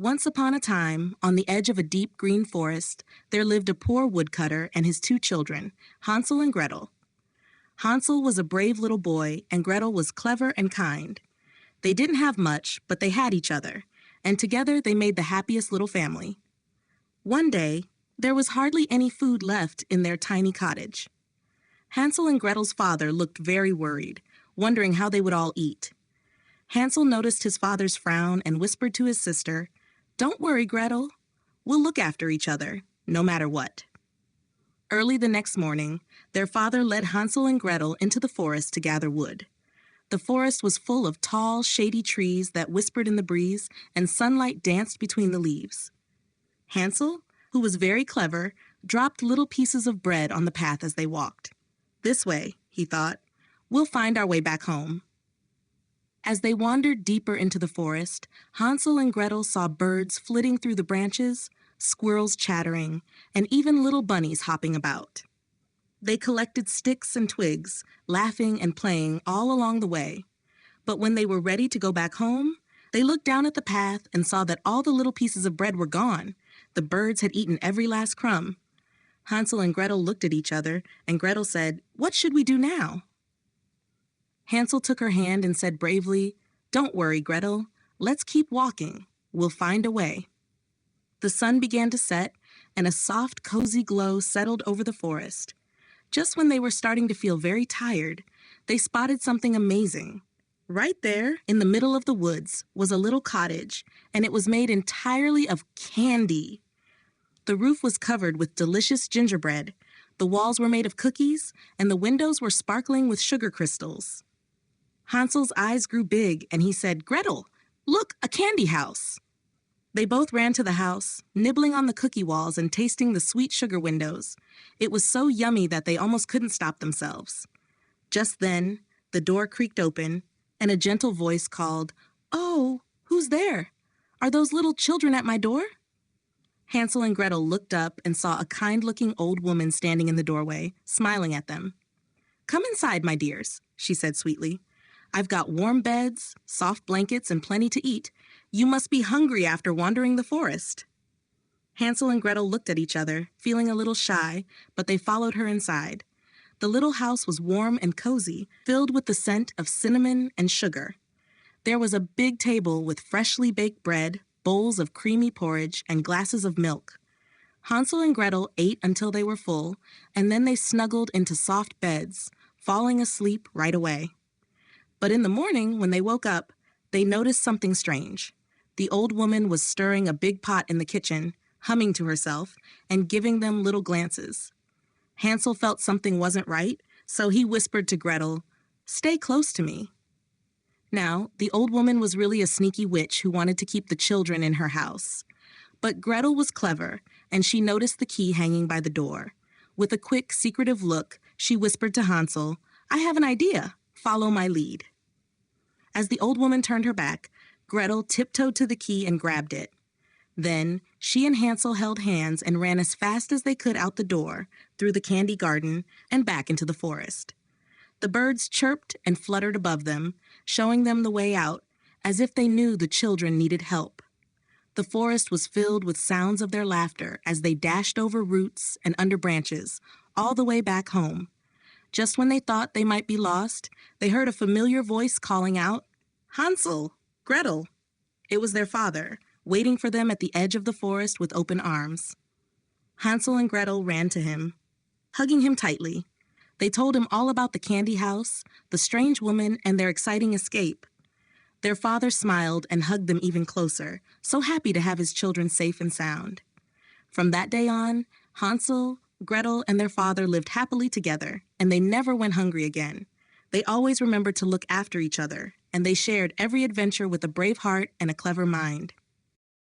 Once upon a time, on the edge of a deep green forest, there lived a poor woodcutter and his two children, Hansel and Gretel. Hansel was a brave little boy, and Gretel was clever and kind. They didn't have much, but they had each other, and together they made the happiest little family. One day, there was hardly any food left in their tiny cottage. Hansel and Gretel's father looked very worried, wondering how they would all eat. Hansel noticed his father's frown and whispered to his sister, "Don't worry, Gretel. We'll look after each other, no matter what." Early the next morning, their father led Hansel and Gretel into the forest to gather wood. The forest was full of tall, shady trees that whispered in the breeze, and sunlight danced between the leaves. Hansel, who was very clever, dropped little pieces of bread on the path as they walked. "This way," he thought, "we'll find our way back home." As they wandered deeper into the forest, Hansel and Gretel saw birds flitting through the branches, squirrels chattering, and even little bunnies hopping about. They collected sticks and twigs, laughing and playing all along the way. But when they were ready to go back home, they looked down at the path and saw that all the little pieces of bread were gone. The birds had eaten every last crumb. Hansel and Gretel looked at each other, and Gretel said, "What should we do now?" Hansel took her hand and said bravely, "Don't worry, Gretel. Let's keep walking. We'll find a way." The sun began to set, and a soft, cozy glow settled over the forest. Just when they were starting to feel very tired, they spotted something amazing. Right there, in the middle of the woods, was a little cottage, and it was made entirely of candy. The roof was covered with delicious gingerbread, the walls were made of cookies, and the windows were sparkling with sugar crystals. Hansel's eyes grew big, and he said, "Gretel, look, a candy house." They both ran to the house, nibbling on the cookie walls and tasting the sweet sugar windows. It was so yummy that they almost couldn't stop themselves. Just then, the door creaked open, and a gentle voice called, "Oh, who's there? Are those little children at my door?" Hansel and Gretel looked up and saw a kind-looking old woman standing in the doorway, smiling at them. "Come inside, my dears," she said sweetly. "I've got warm beds, soft blankets, and plenty to eat. You must be hungry after wandering the forest." Hansel and Gretel looked at each other, feeling a little shy, but they followed her inside. The little house was warm and cozy, filled with the scent of cinnamon and sugar. There was a big table with freshly baked bread, bowls of creamy porridge, and glasses of milk. Hansel and Gretel ate until they were full, and then they snuggled into soft beds, falling asleep right away. But in the morning, when they woke up, they noticed something strange. The old woman was stirring a big pot in the kitchen, humming to herself, and giving them little glances. Hansel felt something wasn't right, so he whispered to Gretel, "Stay close to me." Now, the old woman was really a sneaky witch who wanted to keep the children in her house. But Gretel was clever, and she noticed the key hanging by the door. With a quick, secretive look, she whispered to Hansel, "I have an idea. Follow my lead." As the old woman turned her back, Gretel tiptoed to the key and grabbed it. Then, she and Hansel held hands and ran as fast as they could out the door, through the candy garden, and back into the forest. The birds chirped and fluttered above them, showing them the way out, as if they knew the children needed help. The forest was filled with sounds of their laughter as they dashed over roots and under branches, all the way back home. Just when they thought they might be lost, they heard a familiar voice calling out, "Hansel, Gretel." It was their father, waiting for them at the edge of the forest with open arms. Hansel and Gretel ran to him, hugging him tightly. They told him all about the candy house, the strange woman, and their exciting escape. Their father smiled and hugged them even closer, so happy to have his children safe and sound. From that day on, Hansel, Gretel, and their father lived happily together, and they never went hungry again. They always remembered to look after each other, and they shared every adventure with a brave heart and a clever mind.